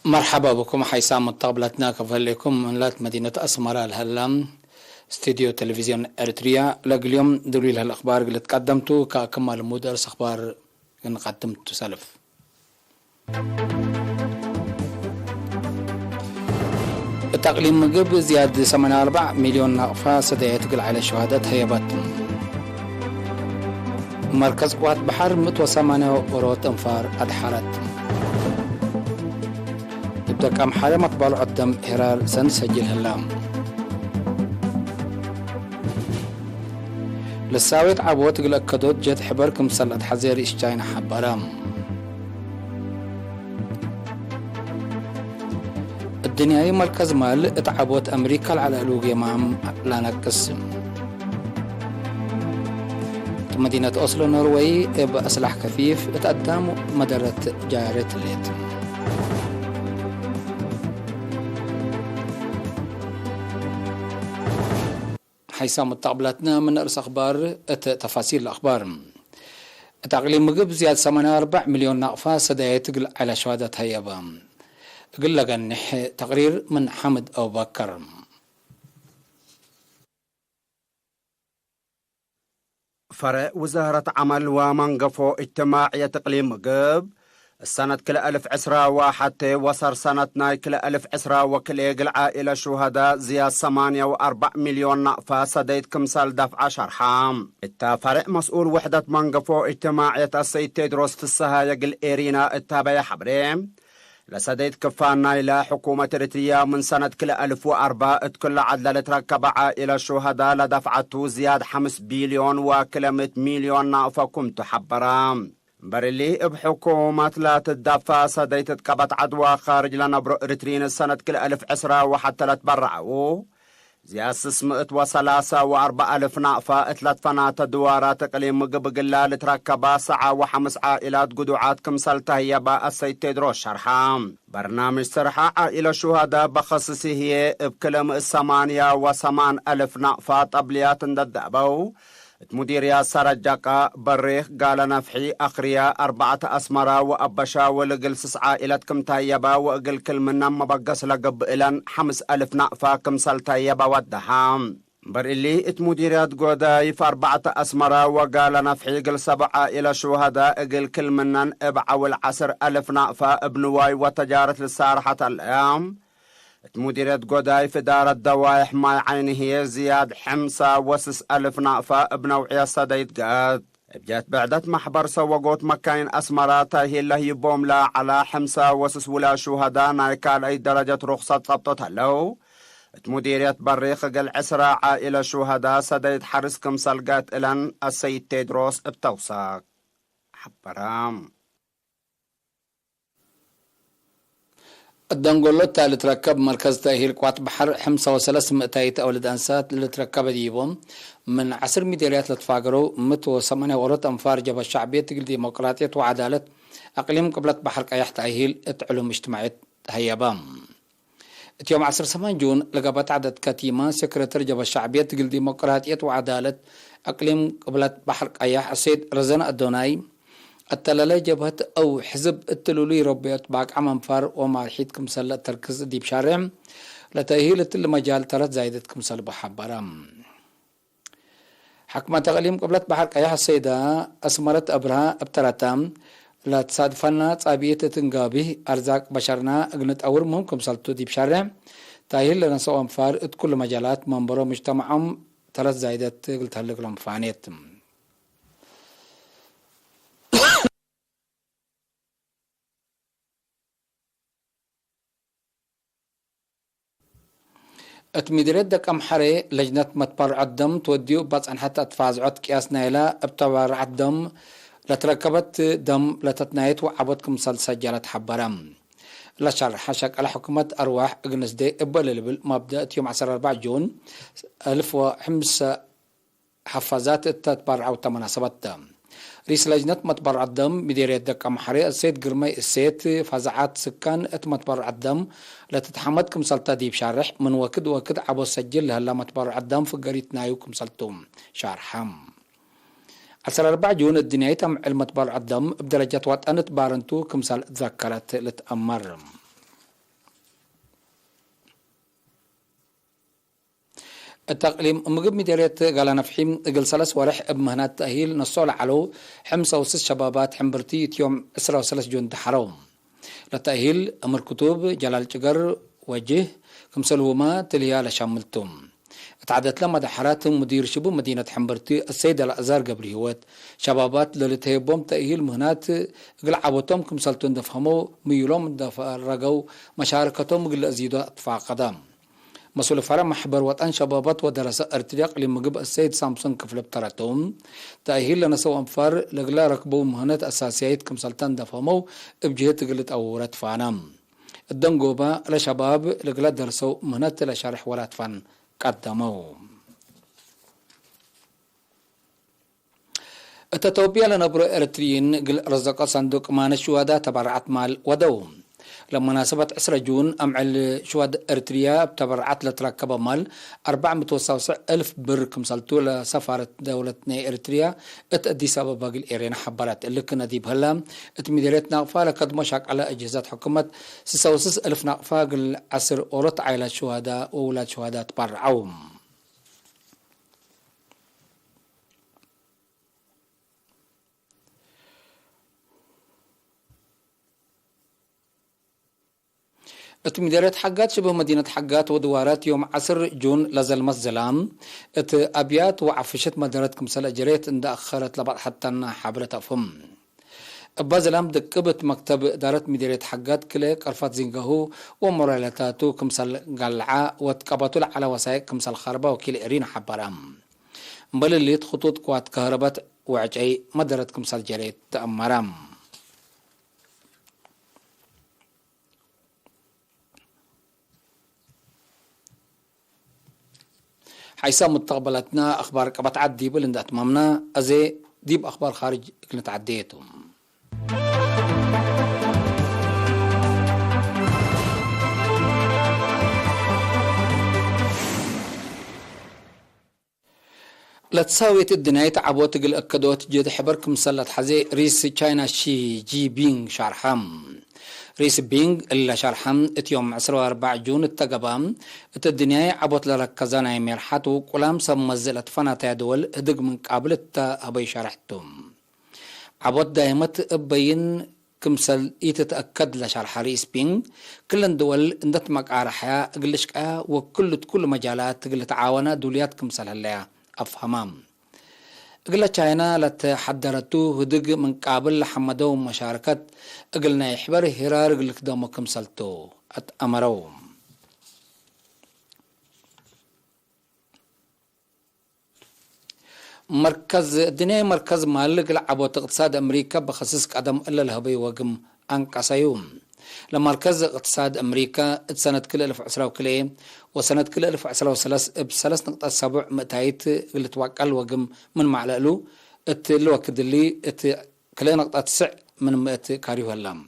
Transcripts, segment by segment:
مرحبا بكم حيسام مطابلتنا كفلكم من لات مدينة أسمرة الهلام استديو تلفزيون أريتريا اليوم دليل هالأخبار اللي تقدمتوا ككمال مدرس أخبار اللي قدمت سلف. التقليم مجب زيادة 84 مليون نقفة سديت على شهادات هيبات. مركز قوات بحر 108 أوروت أنفار أدحرت. كم حالة مطبع قدم هرار سنسجل هلام للساويت عبوت قلق كدود جت حبركم سلط حزير اشتاين حبرام. الدنيا مركز مال اتعبوت امريكا على الوغي معهم لانكس. مدينة أوسلو نروي بأسلح كثيف اتقدم مدرة جارة الليت. حيسام مطابلتنا من رأس أخبار تفاصيل الأخبار. تقليم مجب زيادة 84 مليون نقفة سدايت على شهادة هيبة. قل لك تقرير من حمد أبو بكر. فرع وزارة عمل ومنقفو اجتماعية تقليم مجب السنة كل 1011 وصر سنة ناي كل 1010 وكل يقل عائلة شهداء زيادة 8.4 مليون نقفة سديت كمسال دفع شرحام. التفرق مسؤول وحدة منقفو اجتماعية السيد تيدروس في السهاية قل إيرينا التابعية حبريم لسديت كفانا إلى حكومة إريتريا من سنة كل 1004 كل عدلة تركب عائلة شهداء لدفعته زياد 5 بليون وكل 100 مليون نقفة كنت حبرام. برلي بحكومة لا تدفع سديت تكبت عدوى خارج لنبر إريترين السنة كل 1010 وحتى لا تبرعوا زياد 603 نقفة 3 فنات دوارات تقليم مقبقلا لتركبا سعى وحمس عائلات قدوعات كمسال تهيبا السيد تيدروس شرحام. برنامج سرحة عائلة شهداء بخصصه هي بكلم 88,000 نقفة طبليات نددبو مديريا سرجاقا بريخ قال نفحي أخريا 4 أسمرا وأبشا ولقل 6 عائلتكم تايبا وقل كل منام مبقس لقب إلان 5,000 نقفا كمسال تايبا ودهام. بريلي مديريات قودايف 4 أسمرا وقال نفحي قل 7 عائلة شهداء قل كل منان 10,000 نقفا ابنواي وتجارة للسارحة الأيام. مديرية قوداي في دار الدوايح ما عينه زياد 5,000 نقفة بنوعية صديد قاد. بجات بعدت محبر سوقوت مكاين أسمراتا هي اللي يبوم لا على 5 ولا شهداء نايكال أي درجة رخصة طبطتها لو. مديرية بريخ قل 10 عائلة شهداء صديد حرس كمسلقات إلان السيد تيدروس بتوساق حبرام. الدنقولوت اللي تركب مركز تأهيل قوات بحر 5,300 أولاد أنسات اللي تركب ديبهم من 10 مديريات لتفاقروا 108 ورط أنفار جبهة الشعبية تقل ديمقراطية وعدالة أقليم قبلة بحر قياح تأهيل علوم اجتماعية هيبام. يوم 10 جون لقبت عدد كتيمة سكرتير جبهة الشعبية تقل ديمقراطية وعدالة أقليم قبلة بحر قياح السيد رزان الدوناي التلالي جبهة أو حزب التلولي ربيت باق عم انفار وما رحيتكم سلة تركز دي بشارع لتأهيلة المجال 3 زايدتكم سلة بحبرام. حكمة تغليم قبلت بحر قياح السيدة أسمرت أبرها ابترتام لا تصادفنا صابية تنقابه أرزاق بشرنا أغنت أور مهمكم سلطو دي بشارع تأهيل لنسو انفار كل مجالات منبرو مجتمعهم 3 زايدت قلت هلق لهم فانيت. اتمدريت دك أمحري لجنة متبرع الدم توديو بس أن حتى تفازعت كياس نايلا ابتبرع الدم لتركبت دم لتتنايت وعبتكم سجلت حبرام. لشرح حشك على حكومة أرواح أجنس دي إبال مبدأ يوم 14 جون 1005 حفازات التتبرع وتمناسبت رئيس لجنة متبرع الدم مديرية دك أمحري السيد قرمي السيد فزعات سكان متبرع الدم لتتحمدكم سلطة دي بشارح من وكد عبو سجل هلا متبرع الدم في قريت نايوكم سلطوم شارحام. 14 جون الدنيا تم المتبرع الدم بدرجة وطنت بارنتو كمسال تذكرت لتأمر. التقليم مجب مديرية قال نفحيم قل سلس ورح بمهنات تأهيل نصول علو حمسة وسس شبابات حمبرتي يوم 3 جون حروم للتأهيل أمر كتب جلال جقر وجه كمسلوما تليا لشاملتم اتعدت لما دحرات مدير شبو مدينة حمبرتي السيد الأزار قبري هوت شبابات للتهيبهم تأهيل مهنات قل عبوتهم كمسلتون دفهمو ميولوم دفرقو مشاركتهم قل أزيدو أطفاء قدام مسؤول فرع محبر وطن شبابات ودراسة ارتداق لمجب السيد سامسون كفل بتراتهم تأهيل لنسو أنفار لقلا ركبو مهنات أساسيات كمسلتان دفهمو بجهة قلت أورات فانام الدنقوبة لشباب لقلا درسو مهنات لشارح ولات فان قدمو التطوبيا لنبرو ارتريين قل رزق صندوق مان الشهداء تبرعت مال ودوم لمناسبة 10 جون أمعل شهداء ارتريا تبرعت لتركب مال 400,000 بر كمسلتو لسفارة دولتنا ارتريا اتأدي سبب باقي الإيرين حبرات اللي كنا ديب هلا اتمديريت ناقفة لقد مشاك على أجهزة حكومة 6,000 ناقفة قل 10 أورط عائلة شهداء وولاد شهداء تبرعوم اتمديريت حقات شبه مدينة حقات ودوارات يوم 10 جون لزلمة الزلام ات أبيات وعفشت مدارات كمسال أجريت اند أخرت لبعض حتى حابلة أفهم بازلام دكبت مكتب إدارة مديرية حقات كليك أرفات زنقهو ومرالتاتو كمسال قلعاء واتقبطوا على وسائق كمسال خربة وكيل إرين حبرام بل اللي خطوط قوات كهربات وعجعي مدارات كمسال جريت تأمرام حيث مستقبلتنا أخبار كبت عدي بلند أتمامنا أزي ديب أخبار خارج كنت عديتهم لا تساوي الدنيا عبوت قل أكدوت جد حبركم سلت حزي رئيس تشاينا شي جي بينغ شارحام رئيس بينغ اللي شرحم اتيوم 14 جون التقبام الدنيا عبوت لركزانا يميرحات وقلام سمزلت فناتا دول هدق من قابل هبي شرحتهم عبوت دايمت بين كمسل يتتأكد لشرح رئيس بينغ كل دول اندت مقارحة قلشكا وكل مجالات قل تعاونا دوليات كمسل هلا أفهمام قلنا تشاينا لتحضرتو هدق من قابل حمدو مشاركت قلنا يحبر هرار قلك دوما كمسلتو أمرو مركز الدنيا مركز مالك لعبوت اقتصاد أمريكا بخصيص قدم إلا الهبي وقم أنقصيوم لمركز اقتصاد أمريكا سنة كل 1010 وسنة كل 1013 بثلاث نقطة 7 متايت اللي توكل وقم من معلقلو الوقت اللي كل نقطة 9 من مئة كاريو هلام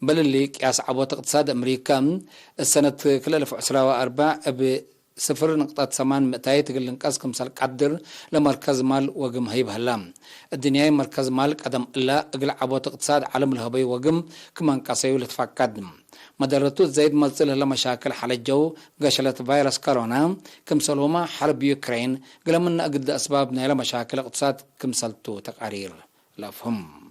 بل اللي قياس عبوت اقتصاد أمريكا السنة كل 1014 ب 0.8 متايت اللي نقص كمسال قدر لمركز مال وقم هيب هلام الدنيا مركز مال قدم إلا أقل عبوت اقتصاد عالم الهبي وقم كمان قصيو لتفقد مدرتو زيد ملصل لمشاكل حال الجو قشلت فيروس كورونا كمسلوما حرب يوكرين قل من أقد أسبابنا لمشاكل اقتصاد كمسلتو تقارير لافهم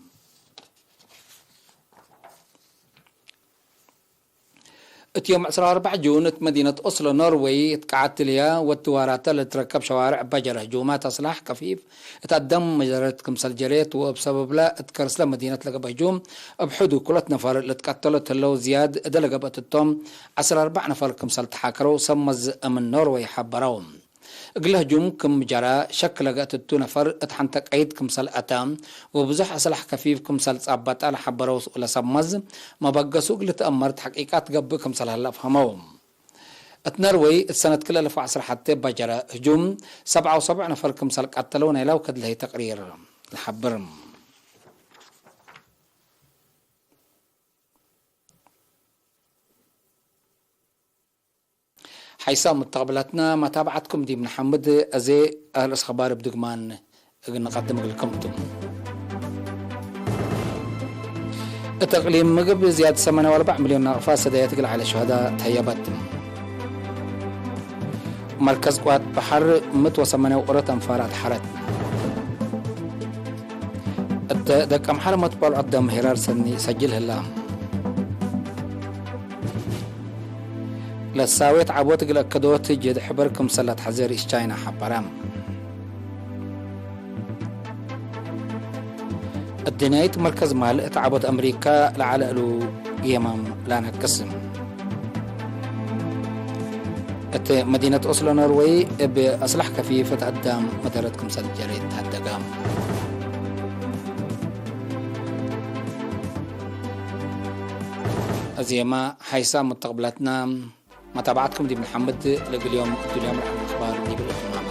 اتيوم 14 جون مدينة أوسلو نروي اتقعدت ليا والتوارات اللي تركب شوارع بجر هجومات أصلاح كفيف اتقدم مجرد كمسل جريت وبسبب لا اتكرس مدينة لقب هجوم بحدو كلت نفر اللي تقتلت اللو زياد دلقة بتتم 14 نفر كمسل تحاكرو سمز من نروي حبروم قل هجوم كم جرى شكل لقت التو نفر اتحنتك عيد كمسل أتام وبزح أصلح كفيف كمسل صعبات على حبروس ولا سمز ما بقسوق لتأمرت حقيقات قب كمسل هلا فهموهم اتنروي السنة كل 1010 حتى بجرى هجوم 77 نفر كمسل قتلون يلاو كد لهي تقرير الحبرم حيث متقبلاتنا متابعتكم دي بن حمد أزي أهل الأخبار بدقمان نقدم لكمتم التقليم مقب زيادة 8.4 مليون ناقفة سدايا تقل على شهداء تهيبت مركز قوات بحر 108 قرة أنفارات حرت دك أمحار مطبال قدام هرار سني سجلها الله لساويت عبوت قل أكدوت جد حبركم سلات حزير إشتاينا حبرام الدنايت مركز مال اتعبت أمريكا لعلقلو يمام لانا تقسم مدينة أوسلو نروي بأصلح كفيفة قدام مدارتكم سل جريد هالدقام أزيما حيسا متقبلاتنا متابعتكم دي محمد لقل يوم اليوم رح الأخبار دي بالأخبار